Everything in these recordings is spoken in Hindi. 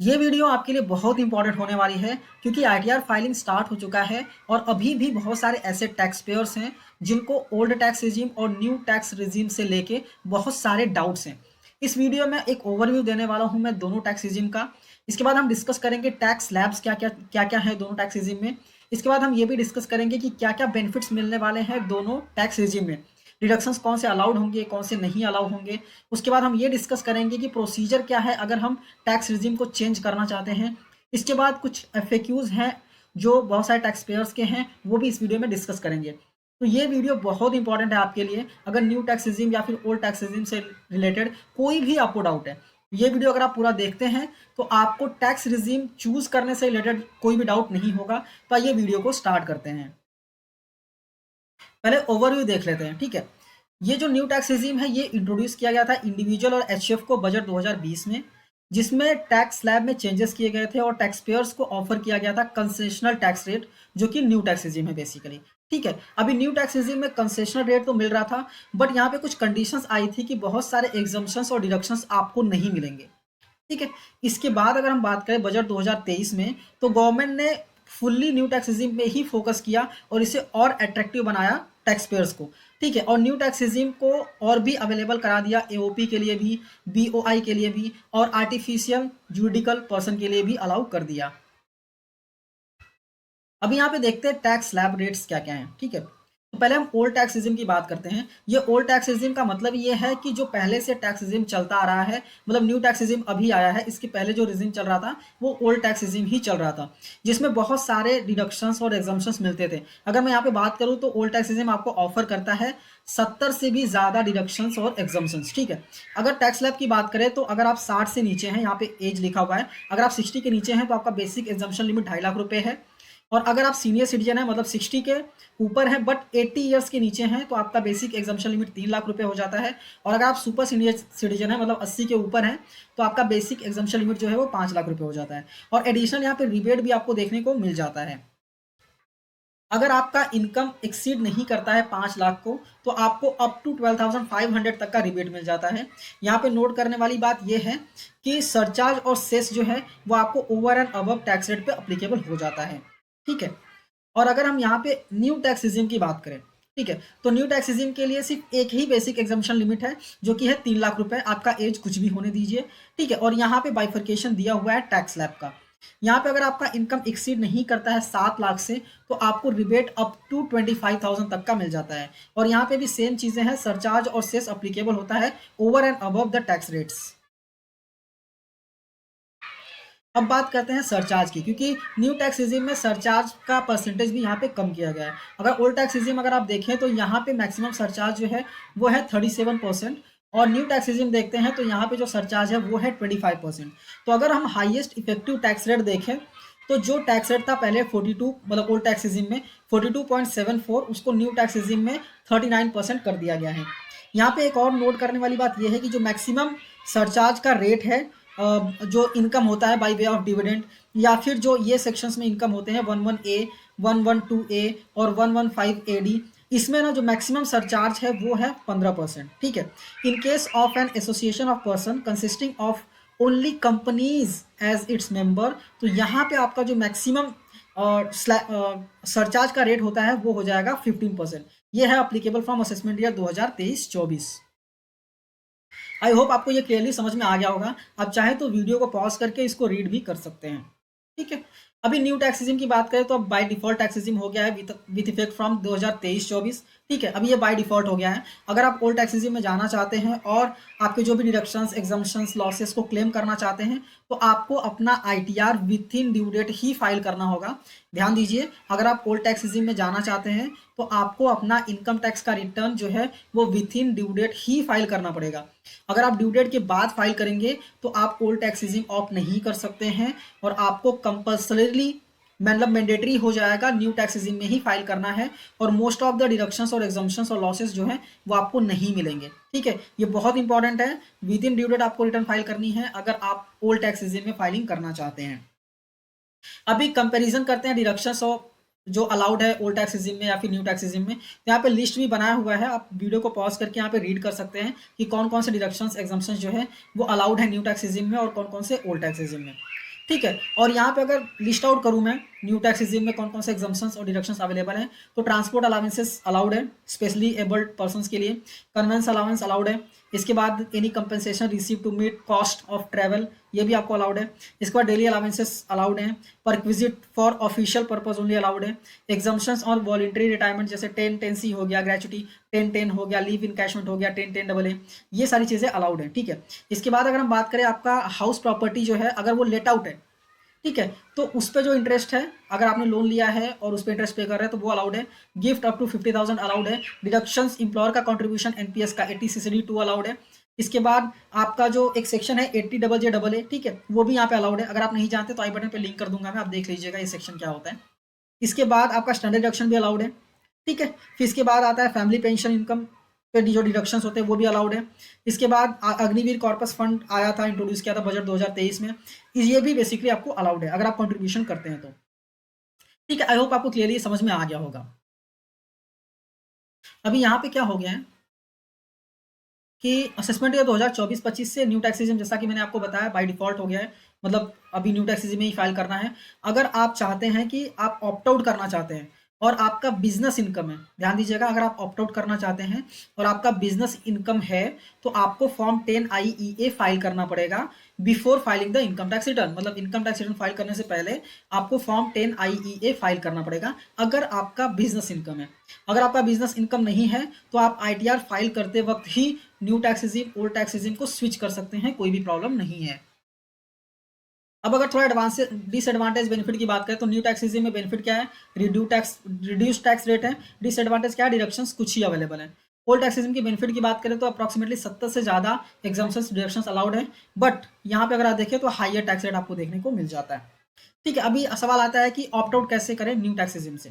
ये वीडियो आपके लिए बहुत इंपॉर्टेंट होने वाली है क्योंकि आईटीआर फाइलिंग स्टार्ट हो चुका है और अभी भी बहुत सारे ऐसे टैक्स पेयर्स हैं जिनको ओल्ड टैक्स रिजीम और न्यू टैक्स रिजीम से लेके बहुत सारे डाउट्स हैं। इस वीडियो में एक ओवरव्यू देने वाला हूं मैं दोनों टैक्स रिजीम का। इसके बाद हम डिस्कस करेंगे टैक्स स्लैब्स क्या क्या है दोनों टैक्स रिजीम में। इसके बाद हम ये भी डिस्कस करेंगे कि क्या क्या बेनिफिट्स मिलने वाले हैं दोनों टैक्स रिजीम में, डिडक्शंस कौन से अलाउड होंगे कौन से नहीं अलाउ होंगे। उसके बाद हम ये डिस्कस करेंगे कि प्रोसीजर क्या है अगर हम टैक्स रिजीम को चेंज करना चाहते हैं। इसके बाद कुछ एफएक्यूज हैं जो बहुत सारे टैक्स पेयर्स के हैं, वो भी इस वीडियो में डिस्कस करेंगे। तो ये वीडियो बहुत इंपॉर्टेंट है आपके लिए अगर न्यू टैक्स रिजीम या फिर ओल्ड टैक्स रिजीम से रिलेटेड कोई भी आपको डाउट है। ये वीडियो अगर आप पूरा देखते हैं तो आपको टैक्स रिजीम चूज करने से रिलेटेड कोई भी डाउट नहीं होगा। तो आइए वीडियो को स्टार्ट करते हैं। पहले ओवरव्यू देख लेते हैं, ठीक है। ये जो न्यू टैक्स रिजीम है ये इंट्रोड्यूस किया गया था इंडिविजुअल और एचएफ को बजट 2020 में, जिसमें टैक्स स्लैब में चेंजेस किए गए थे और टैक्स पेयर्स को ऑफर किया गया था कंसेशनल टैक्स रेट, जो कि न्यू टैक्स रिजीम है बेसिकली। ठीक है, अभी न्यू टैक्स रिजीम में कंसेशनल रेट तो मिल रहा था, बट यहाँ पे कुछ कंडीशंस आई थी कि बहुत सारे एग्जम्पशंस और डिडक्शंस आपको नहीं मिलेंगे। ठीक है, इसके बाद अगर हम बात करें बजट 2023 में, तो गवर्नमेंट ने फुल्ली न्यू टैक्स रिजीम पे ही फोकस किया और इसे और अट्रैक्टिव बनाया टैक्स पेयर्स को। ठीक है, और न्यू टैक्स रिजीम को और भी अवेलेबल करा दिया एओपी के लिए भी, बीओआई के लिए भी और आर्टिफिशियल जुडिकल पर्सन के लिए भी अलाउ कर दिया। अभी यहाँ पे देखते हैं टैक्स स्लैब रेट्स क्या क्या हैं। ठीक है, तो पहले हम ओल्ड टैक्स रिजिम की बात करते हैं। ये ओल्ड टैक्स रिजिम का मतलब ये है कि जो पहले से टैक्स रिजिम चलता आ रहा है, मतलब न्यू टैक्स रिजिम अभी आया है, इसके पहले जो रिजिम चल रहा था वो ओल्ड टैक्स रिजिम ही चल रहा था, जिसमें बहुत सारे डिडक्शंस और एग्जम्पशंस मिलते थे। अगर मैं यहाँ पे बात करूँ तो ओल्ड टैक्स रिजिम आपको ऑफर करता है 70 से भी ज़्यादा डिडक्शंस और एग्जम्पशंस। ठीक है, अगर टैक्स स्लैब की बात करें तो अगर आप 60 से नीचे हैं, यहाँ पे एज लिखा हुआ है, अगर आप 60 के नीचे हैं तो आपका बेसिक एग्जम्पशन लिमिट 2.5 लाख रुपए है। और अगर आप सीनियर सिटीजन है, मतलब 60 के ऊपर है बट 80 ईयर्स के नीचे हैं, तो आपका बेसिक एग्जाम्पशन लिमिट 3 लाख रुपए हो जाता है। और अगर आप सुपर सीनियर सिटीजन है, मतलब 80 के ऊपर है, तो आपका बेसिक एग्जाम्पशन लिमिट जो है वो 5 लाख रुपए हो जाता है। और एडिशनल यहाँ पे रिबेट भी आपको देखने को मिल जाता है। अगर आपका इनकम एक्सीड नहीं करता है 5 लाख को, तो आपको अप टू 12,500 तक का रिबेट मिल जाता है। यहाँ पे नोट करने वाली बात यह है कि सरचार्ज और सेस जो है वो आपको over and above tax rate पे अप्लीकेबल हो जाता है। ठीक है, और अगर हम यहाँ पे न्यू टैक्स रिजिम की बात करें, ठीक है, तो न्यू टैक्स रिजिम के लिए सिर्फ एक ही बेसिक एग्जाम्पशन लिमिट है, जो कि है 3 लाख रुपए। आपका एज कुछ भी होने दीजिए। ठीक है, और यहाँ पे बाइफर्केशन दिया हुआ है टैक्स स्लैब का। यहाँ पे अगर आपका इनकम एक्सीड नहीं करता है 7 लाख से, तो आपको रिबेट अप टू 25,000 तक का मिल जाता है। और यहाँ पे भी सेम चीजें हैं, सरचार्ज और सेस अप्लीकेबल होता है over and above the tax rates. अब बात करते हैं सरचार्ज की, क्योंकि न्यू टैक्स रिजिम में सरचार्ज का परसेंटेज भी यहाँ पे कम किया गया है। अगर ओल्ड टैक्स रिजिम अगर आप देखें तो यहाँ पे मैक्सिमम सरचार्ज जो है वो है 37%, और न्यू टैक्स रिजिम देखते हैं तो यहाँ पे जो सरचार्ज है वो है 25%। तो अगर हम हाईएस्ट इफेक्टिव टैक्स रेट देखें तो जो टैक्स रेट था पहले 42, मतलब ओल्ड टैक्स रिजिम में 42.74, उसको न्यू टैक्स रिजिम में 39% कर दिया गया है। यहाँ पे एक और नोट करने वाली बात यह है कि जो मैक्सिमम सरचार्ज का रेट है, जो इनकम होता है बाय वे ऑफ डिविडेंड, या फिर जो ये सेक्शंस में इनकम होते हैं 11A, 112A और 115AD, इसमें ना जो मैक्सिमम सरचार्ज है वो है 15%। ठीक है, in case of an association of person consisting of only companies as its member, तो यहाँ पे आपका जो मैक्सिमम सरचार्ज का रेट होता है वो हो जाएगा 15%। ये है applicable from assessment year 2023-24। I hope आपको ये क्लियरली समझ में आ गया होगा। आप चाहे तो वीडियो को पॉज करके इसको रीड भी कर सकते हैं। ठीक है, अभी न्यू टैक्स रिजिम की बात करें तो अब बाय डिफॉल्ट टैक्स रिजिम हो गया है विथ इफेक्ट फ्रॉम 2023-24। ठीक है, अभी ये बाय डिफॉल्ट हो गया है। अगर आप ओल्ड टैक्स रिजिम में जाना चाहते हैं और आपके जो भी डिडक्शंस, एग्जम्पशंस, लॉसेस को क्लेम करना चाहते हैं, तो आपको अपना ITR within due date ही फाइल करना होगा। ध्यान दीजिए, अगर आप ओल्ड टैक्स रिजिम में जाना चाहते हैं तो आपको अपना इनकम टैक्स का रिटर्न जो है वो विथ इन ड्यू डेट ही फाइल करना पड़ेगा। अगर आप ड्यू डेट के बाद फाइल करेंगे तो आप ओल्ड टैक्स रिजिम ऑफ नहीं कर सकते हैं, और आपको कंपल्सरीली, मतलब मैंडेटरी हो जाएगा, न्यू टैक्स रिजिम में ही फाइल करना है। और मोस्ट ऑफ द डिडक्शंस और एग्जम्पशंस और लॉसेस जो है वो आपको नहीं मिलेंगे। ठीक है, ये बहुत इंपॉर्टेंट है। विद इन ड्यू डेट आपको रिटर्न फाइल करनी है अगर आप ओल्ड टैक्स रिजिम में फाइलिंग करना चाहते हैं। अभी कंपैरिजन करते हैं डिडक्शंस और जो अलाउड है ओल्ड टैक्स रिजिम में या फिर न्यू टैक्स रिजिम में। तो यहाँ पे लिस्ट भी बनाया हुआ है, आप वीडियो को पॉज करके यहाँ पे रीड कर सकते हैं कि कौन कौन से डिडक्शंस, एग्जम्पशंस जो है वो अलाउड है न्यू टैक्स रिजिम में और कौन कौन से ओल्ड टैक्स रिजिम में। ठीक है। और यहाँ पे अगर लिस्ट आउट करूँ मैं न्यू टैक्स रिजीम में कौन कौन से एग्जम्पशंस और डिडक्शंस अवेलेबल हैं, तो ट्रांसपोर्ट अलाउंसेस अलाउड है स्पेशली एबल्ड पर्सन्स के लिए, कन्वेंस अलाउंस अलाउड है, इसके बाद any compensation receive to meet cost of travel ये भी आपको अलाउड है, इसके बाद डेली अलाउंसेस अलाउड हैं, perquisite for official purpose only allowed है, एग्जम्पशंस और वॉलंटरी रिटायरमेंट जैसे 10-10C हो गया, ग्रेचुटी 10-10 हो गया, लीव इनकैशमेंट हो गया 10-10AA, ये सारी चीज़ें अलाउड है। ठीक है। इसके बाद अगर हम बात करें आपका हाउस प्रॉपर्टी जो है अगर वो लेट आउट है, ठीक है, तो उस पे जो इंटरेस्ट है अगर आपने लोन लिया है और उस पे इंटरेस्ट पे कर रहे हैं तो वो अलाउड है, गिफ्ट अप टू 50,000 अलाउड है, डिडक्शंस एम्प्लॉयर का कंट्रीब्यूशन एनपीएस का 80 CCD 2 अलाउड है। इसके बाद आपका जो एक सेक्शन है 80JJAA, ठीक है, वो भी यहाँ पे अलाउड है। अगर आप नहीं जानते तो आई बटन पे लिंक कर दूंगा मैं, आप देख लीजिएगा ये सेक्शन क्या होता है। इसके बाद आपका स्टैंडर्ड डिडक्शन भी अलाउड है। ठीक है। फिर इसके बाद आता है फैमिली पेंशन इनकम पे जो डिडक्शंस होते हैं वो भी अलाउड है। इसके बाद अग्निवीर कॉर्पस फंड आया था, इंट्रोड्यूस किया था बजट 2023 में, ये भी बेसिकली आपको अलाउड है अगर आप कंट्रीब्यूशन करते हैं तो। ठीक है, आई होप आपको क्लियरली समझ में आ गया होगा। अभी यहाँ पे क्या हो गया है कि असेसमेंट ईयर 2024-25 से न्यू टैक्स रिजीम जैसा कि मैंने आपको बताया बाय डिफॉल्ट हो गया है, मतलब अभी न्यू टैक्स रिजीम में ही फाइल करना है। अगर आप चाहते हैं कि आप ऑप्ट आउट करना चाहते हैं और आपका बिजनेस इनकम है, ध्यान दीजिएगा, अगर आप ऑप्ट आउट करना चाहते हैं और आपका बिजनेस इनकम है तो आपको फॉर्म 10IEA फाइल करना पड़ेगा before filing the income tax return, मतलब इनकम टैक्स रिटर्न फाइल करने से पहले आपको फॉर्म 10IEA फाइल करना पड़ेगा अगर आपका बिजनेस इनकम है। अगर आपका बिजनेस इनकम नहीं है तो आप ITR फाइल करते वक्त ही new tax regime old tax regime को स्विच कर सकते हैं, कोई भी प्रॉब्लम नहीं है। अब अगर थोड़ा एडवांस डिसएडवांटेज बेनिफिट की बात करें तो न्यू टैक्स रिजीम में बेनिफिट क्या है, रिड्यूस टैक्स रेट है, डिसएडवांटेज क्या है, डिडक्शंस कुछ ही अवेलेबल है। ओल्ड टैक्स रिजीम की बेनिफिट की बात करें तो अप्रॉक्सीमेटली 70 से ज़्यादा एग्जाम्पशंस डिडक्शंस अलाउड है, बट यहाँ पे अगर आप देखें तो हाइयर टैक्स रेट आपको देखने को मिल जाता है। ठीक है। अभी सवाल आता है कि ऑप्ट आउट कैसे करें न्यू टैक्स रिजीम से।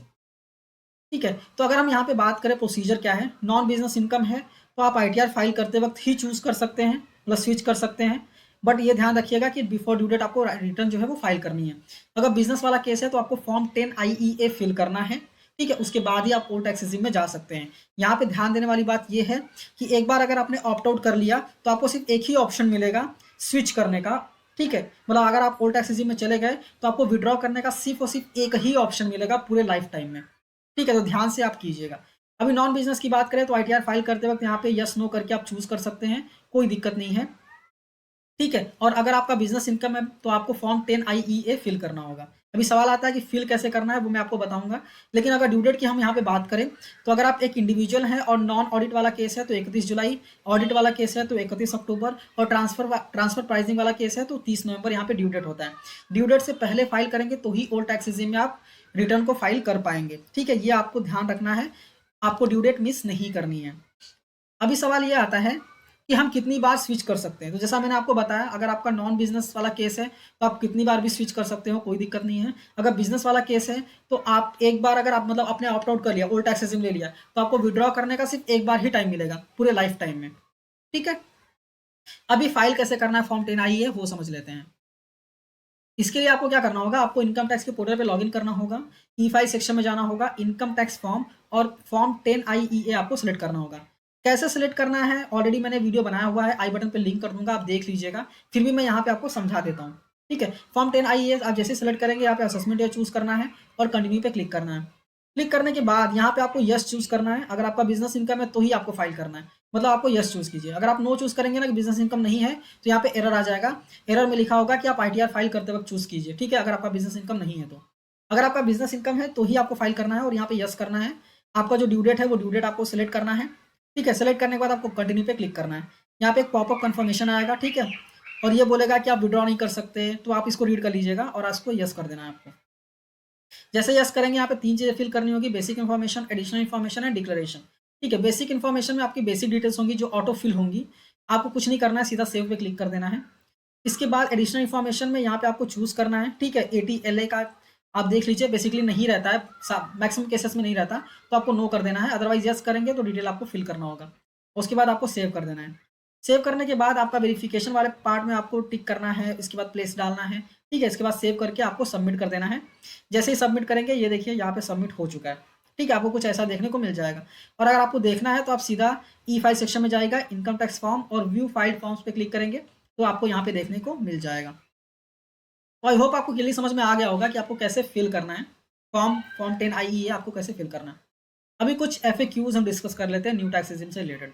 ठीक है, तो अगर हम यहाँ पे बात करें प्रोसीजर क्या है, नॉन बिजनेस इनकम है तो आप ITR फाइल करते वक्त ही चूज कर सकते हैं, मतलब स्विच कर सकते हैं, बट ये ध्यान रखिएगा कि बिफोर ड्यू डेट आपको रिटर्न जो है वो फाइल करनी है। अगर बिजनेस वाला केस है तो आपको फॉर्म 10IEA फिल करना है। ठीक है, उसके बाद ही आप ओल्ड टैक्स रिजीम में जा सकते हैं। यहाँ पे ध्यान देने वाली बात यह है कि एक बार अगर आपने ऑप्ट आउट कर लिया तो आपको सिर्फ एक ही ऑप्शन मिलेगा स्विच करने का। ठीक है, मतलब अगर आप ओल्ड टैक्स रिजीम में चले गए तो आपको विड्रॉ करने का सिर्फ और सिर्फ एक ही ऑप्शन मिलेगा पूरे लाइफ टाइम में। ठीक है, तो ध्यान से आप कीजिएगा। अभी नॉन बिजनेस की बात करें तो ITR फाइल करते वक्त यहाँ पे यस नो करके आप चूज कर सकते हैं, कोई दिक्कत नहीं है। ठीक है, और अगर आपका बिजनेस इनकम है तो आपको फॉर्म 10IEA फिल करना होगा। अभी सवाल आता है कि फिल कैसे करना है, वो मैं आपको बताऊंगा। लेकिन अगर ड्यू डेट की हम यहाँ पे बात करें तो अगर आप एक इंडिविजुअल हैं और नॉन ऑडिट वाला केस है तो 31 जुलाई, ऑडिट वाला केस है तो 31 अक्टूबर, और ट्रांसफर प्राइसिंग वाला केस है तो 30 नवंबर यहाँ पे ड्यू डेट होता है। ड्यू डेट से पहले फाइल करेंगे तो ही ओल्ड टैक्स रिजीम में आप रिटर्न को फाइल कर पाएंगे। ठीक है, ये आपको ध्यान रखना है, आपको ड्यू डेट मिस नहीं करनी है। अभी सवाल ये आता है कि हम कितनी बार स्विच कर सकते हैं, तो जैसा मैंने आपको बताया अगर आपका नॉन बिजनेस वाला केस है तो आप कितनी बार भी स्विच कर सकते हो, कोई दिक्कत नहीं है। अगर बिजनेस वाला केस है तो आप एक बार अगर आप मतलब अपने ऑप्ट आउट कर लिया, ओल्ड टैक्स रिजीम ले लिया, तो आपको विड्रॉ करने का सिर्फ एक बार ही टाइम मिलेगा पूरे लाइफ टाइम में। ठीक है, अभी फाइल कैसे करना है फॉर्म 10 आई है वो समझ लेते हैं। इसके लिए आपको क्या करना होगा, आपको इनकम टैक्स के पोर्टल पे लॉगिन करना होगा, ई फाइल सेक्शन में जाना होगा, इनकम टैक्स फॉर्म और फॉर्म 10IEA आपको सिलेक्ट करना होगा। कैसे सिलेक्ट करना है ऑलरेडी मैंने वीडियो बनाया हुआ है, आई बटन पे लिंक कर दूंगा, आप देख लीजिएगा, फिर भी मैं यहाँ पे आपको समझा देता हूँ। ठीक है, फॉर्म 10IEA आप जैसे सिलेक्ट करेंगे यहाँ पे असेसमेंट ईयर चूज करना है और कंटिन्यू पे क्लिक करना है। क्लिक करने के बाद यहाँ पे आपको यस चूज करना है, अगर आपका बिजनेस इनकम है तो ही आपको फाइल करना है, मतलब आपको यस चूज कीजिए। अगर आप नो चूज करेंगे ना कि बिजनेस इनकम नहीं है तो यहाँ पे एरर आ जाएगा, एरर में लिखा होगा कि आप ITR फाइल करते वक्त चूज कीजिए। ठीक है, अगर आपका बिजनेस इनकम नहीं है तो, अगर आपका बिजनेस इनकम है तो ही आपको फाइल करना है और यहाँ पे यस करना है। आपका जो ड्यू डेट है वो ड्यू डेट आपको सिलेक्ट करना है। ठीक है, सेलेक्ट करने के बाद आपको कंटिन्यू पे क्लिक करना है। यहाँ पे एक पॉपअप कन्फर्मेशन आएगा, ठीक है, और ये बोलेगा कि आप विड्रॉ नहीं कर सकते, तो आप इसको रीड कर लीजिएगा और इसको यस कर देना है आपको। जैसे यस करेंगे यहाँ पे 3 चीजें फिल करनी होगी, basic information, additional information and declaration. ठीक है, बेसिक इन्फॉर्मेशन में आपकी बेसिक डिटेल्स होंगी जो ऑटो फिल होंगी, आपको कुछ नहीं करना है, सीधा सेव पे क्लिक कर देना है। इसके बाद एडिशनल इन्फॉर्मेशन में यहाँ पे आपको चूज करना है। ठीक है, ATLA का आप देख लीजिए, बेसिकली नहीं रहता है, मैक्सिमम केसेस में नहीं रहता, तो आपको नो कर देना है, अदरवाइज यस करेंगे तो डिटेल आपको फिल करना होगा। उसके बाद आपको सेव कर देना है। सेव करने के बाद आपका वेरिफिकेशन वाले पार्ट में आपको टिक करना है, इसके बाद प्लेस डालना है। ठीक है, इसके बाद सेव करके आपको सबमिट कर देना है। जैसे ही सबमिट करेंगे ये देखिए यहाँ पे सबमिट हो चुका है। ठीक है, आपको कुछ ऐसा देखने को मिल जाएगा। और अगर आपको देखना है तो आप सीधा ई फाइल सेक्शन में जाएगा, इनकम टैक्स फॉर्म और व्यू फाइल फॉर्म्स पे क्लिक करेंगे तो आपको यहाँ पे देखने को मिल जाएगा। तो आई होप आपको क्लियरली समझ में आ गया होगा कि आपको कैसे फिल करना है फॉर्म 10 आई है, आपको कैसे फिल करना है। अभी कुछ FAQs हम डिस्कस कर लेते हैं न्यू टैक्स रेजिम से रिलेटेड।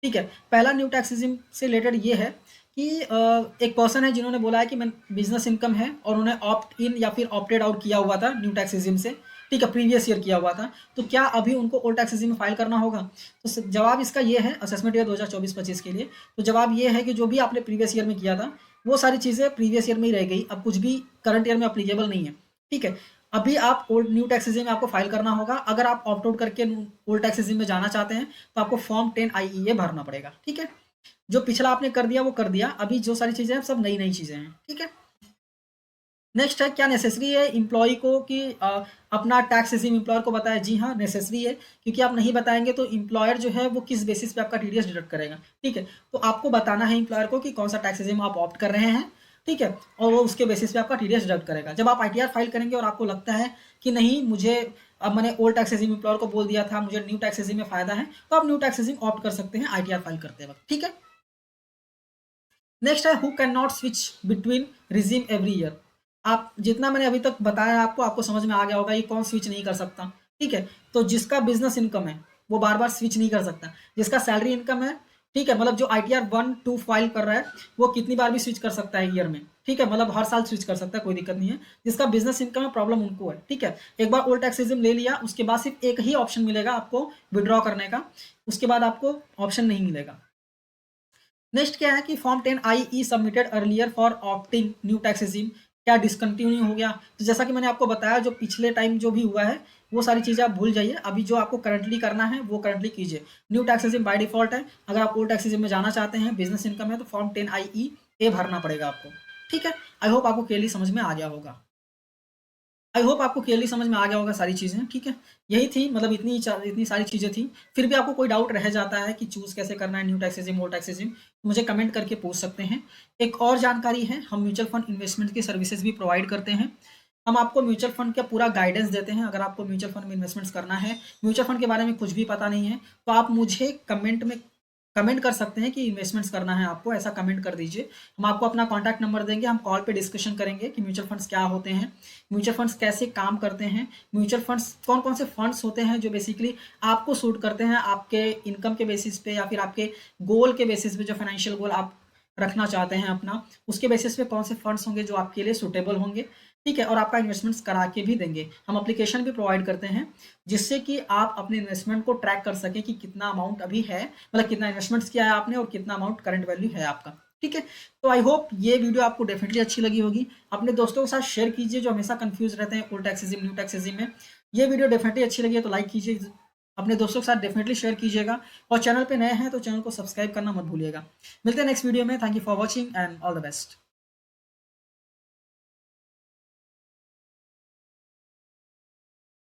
ठीक है, पहला न्यू टैक्स रेजिम से रिलेटेड ये है कि एक पर्सन है जिन्होंने बोला है कि मैं बिजनेस इनकम है और उन्हें ऑप्ट इन या फिर ऑप्टेड आउट किया हुआ था न्यू टैक्स रेजिम से। ठीक है, प्रीवियस ईयर किया हुआ था, तो क्या अभी उनको ओल्ड टैक्स रेजिम में फाइल करना होगा? तो जवाब इसका ये है असेसमेंट ईयर 2024-25 के लिए। तो जवाब ये है कि जो भी आपने प्रीवियस ईयर में किया था वो सारी चीज़ें प्रीवियस ईयर में ही रह गई, अब कुछ भी करंट ईयर में अप्लीकेबल नहीं है। ठीक है, अभी आप ओल्ड न्यू टैक्स रेजिम में आपको फाइल करना होगा। अगर आप ऑप्ट आउट करके ओल्ड टैक्स रेजिम में जाना चाहते हैं तो आपको फॉर्म 10 IE भरना पड़ेगा। ठीक है, जो पिछला आपने कर दिया वो कर दिया, अभी जो सारी चीज़ें हैं सब नई नई चीज़ें हैं। ठीक है, नेक्स्ट है क्या नेसेसरी है एम्प्लॉय को कि अपना टैक्स रेजिम एम्प्लॉयर को बताए? जी हाँ, नेसेसरी है, क्योंकि आप नहीं बताएंगे तो एम्प्लॉयर जो है वो किस बेसिस पे आपका TDS डिडक्ट करेगा। ठीक है, तो आपको बताना है एम्प्लॉयर को कि कौन सा टैक्स रेजिम आप ऑप्ट कर रहे हैं। ठीक है, और वो उसके बेसिस पे आपका TDS डिडक्ट करेगा। जब आप ITR फाइल करेंगे और आपको लगता है कि नहीं, मुझे अब मैंने ओल्ड टैक्स रेजिम एम्प्लॉयर को बोल दिया था, मुझे न्यू टैक्स रेजिम में फायदा है, तो आप न्यू टैक्स रेजिम ऑप्ट कर सकते हैं ITR फाइल करते वक्त। ठीक है, नेक्स्ट है who can not switch between regime every year. आप जितना मैंने अभी तक बताया आपको समझ में आ गया होगा ये कौन स्विच नहीं कर सकता। ठीक है, तो जिसका बिजनेस इनकम है वो बार बार स्विच नहीं कर सकता। जिसका सैलरी इनकम है, ठीक है, मतलब जो ITR 1-2 फाइल कर रहा है वो कितनी बार भी स्विच कर सकता है ईयर में। ठीक है, मतलब हर साल स्विच कर सकता है, कोई दिक्कत नहीं है। जिसका बिजनेस इनकम है प्रॉब्लम उनको है। ठीक है, एक बार ओल्ड टैक्स रेजिम ले लिया उसके बाद सिर्फ एक ही ऑप्शन मिलेगा आपको विड्रॉ करने का, उसके बाद आपको ऑप्शन नहीं मिलेगा। नेक्स्ट क्या है कि form 10 IE submitted earlier for opting new tax regime क्या डिसकंटिन्यू हो गया? तो जैसा कि मैंने आपको बताया जो पिछले टाइम जो भी हुआ है वो सारी चीज़ें आप भूल जाइए। अभी जो आपको करंटली करना है वो करंटली कीजिए। New tax regime by default है। अगर आप ओल्ड टैक्स रेजिम में जाना चाहते हैं, बिजनेस इनकम है, तो फॉर्म 10 IE भरना पड़ेगा आपको। ठीक है, आई होप आपको क्लियरली समझ में आ गया होगा। आई होप आपको क्लियरली समझ में आ गया होगा सारी चीज़ें। ठीक है, यही थी, मतलब इतनी सारी चीज़ें थी। फिर भी आपको कोई डाउट रह जाता है कि चूज़ कैसे करना है new tax regime old tax regime, मुझे कमेंट करके पूछ सकते हैं। एक और जानकारी है, हम म्यूचुअल फंड इन्वेस्टमेंट की सर्विसेज भी प्रोवाइड करते हैं। हम आपको म्यूचुअल फंड का पूरा गाइडेंस देते हैं। अगर आपको म्यूचुअल फंड में इन्वेस्टमेंट्स करना है, म्यूचुअल फंड के बारे में कुछ भी पता नहीं है, तो आप मुझे कमेंट कर सकते हैं कि इन्वेस्टमेंट्स करना है आपको, ऐसा कमेंट कर दीजिए। हम आपको अपना कॉन्टैक्ट नंबर देंगे, हम कॉल पे डिस्कशन करेंगे कि म्यूचुअल फंड्स क्या होते हैं, म्यूचुअल फंड्स कैसे काम करते हैं, म्यूचुअल फंड्स कौन कौन से फंड्स होते हैं जो बेसिकली आपको सूट करते हैं आपके इनकम के बेसिस पे या फिर आपके गोल के बेसिस पे, जो फाइनेंशियल गोल आप रखना चाहते हैं अपना, उसके बेसिस पे कौन से फंड्स होंगे जो आपके लिए सूटेबल होंगे। ठीक है, और आपका इन्वेस्टमेंट्स करा के भी देंगे। हम एप्लीकेशन भी प्रोवाइड करते हैं जिससे कि आप अपने इन्वेस्टमेंट को ट्रैक कर सकें कि कितना अमाउंट अभी है, मतलब कितना इन्वेस्टमेंट्स किया है आपने और कितना अमाउंट करंट वैल्यू है आपका। ठीक है, तो आई होप ये वीडियो आपको डेफिनेटली अच्छी लगी होगी। अपने दोस्तों के साथ शेयर कीजिए जो हमेशा कंफ्यूज रहते हैं old tax regime new tax regime में। ये वीडियो डेफिनेटली अच्छी लगी है तो लाइक कीजिए, अपने दोस्तों के साथ डेफिनेटली शेयर कीजिएगा, और चैनल पे नए हैं तो चैनल को सब्सक्राइब करना मत भूलिएगा। मिलते हैं नेक्स्ट वीडियो में। Thank you for watching and all the best.